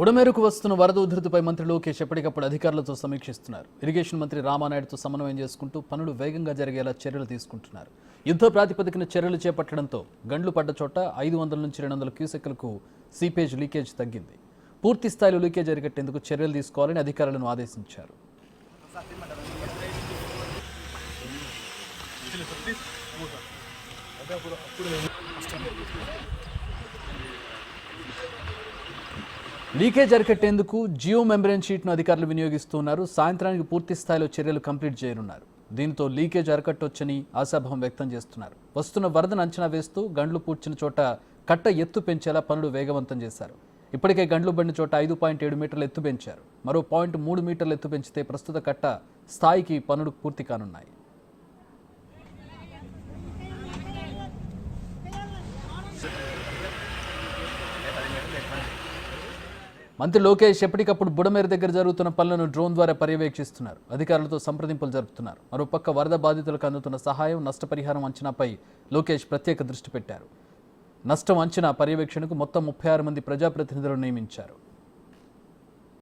ఉడమేరుకు వస్తున్న వరద ఉధృతిపై మంత్రి లోకేష్ ఎప్పటికప్పుడు అధికారులతో సమీక్షిస్తున్నారు. ఇరిగేషన్ మంత్రి రామానాయుడుతో సమన్వయం చేసుకుంటూ పనులు వేగంగా జరిగేలా చర్యలు తీసుకుంటున్నారు. యుద్ధ ప్రాతిపదికన చర్యలు చేపట్టడంతో గండ్లు పడ్డ చోట 500 నుంచి 200 క్యూసెక్లకు సీపేజ్ లీకేజ్ తగ్గింది. పూర్తి స్థాయిలో లీకేజ్ అరికట్టేందుకు చర్యలు తీసుకోవాలని అధికారులను ఆదేశించారు. లీకేజ్ అరికట్టేందుకు జియో మెంబ్రేన్ షీట్ను అధికారులు వినియోగిస్తున్నారు. సాయంత్రానికి పూర్తి స్థాయిలో చర్యలు కంప్లీట్ చేయనున్నారు. దీంతో లీకేజ్ అరికట్టొచ్చని ఆశాభావం వ్యక్తం చేస్తున్నారు. వస్తున్న వరదను అంచనా వేస్తూ గండ్లు పూడ్చిన చోట కట్ట ఎత్తు పెంచేలా పనులు వేగవంతం చేశారు. ఇప్పటికే గండ్లు పడిన చోట 5.7 మీటర్ల ఎత్తు పెంచారు. మరో 0.3 మీటర్ల ఎత్తు పెంచితే ప్రస్తుత కట్ట స్థాయికి పనులు పూర్తి కానున్నాయి. మంత్రి లోకేష్ ఎప్పటికప్పుడు బుడమేరు దగ్గర జరుగుతున్న పనులను డ్రోన్ ద్వారా పర్యవేక్షిస్తున్నారు. అధికారులతో సంప్రదింపులు జరుపుతున్నారు. మరోపక్క వరద బాధితులకు అందుతున్న సహాయం, నష్టపరిహారం అంచనాపై లోకేష్ ప్రత్యేక దృష్టి పెట్టారు. నష్టం అంచనా పర్యవేక్షణకు మొత్తం 36 మంది ప్రజాప్రతినిధులను నియమించారు.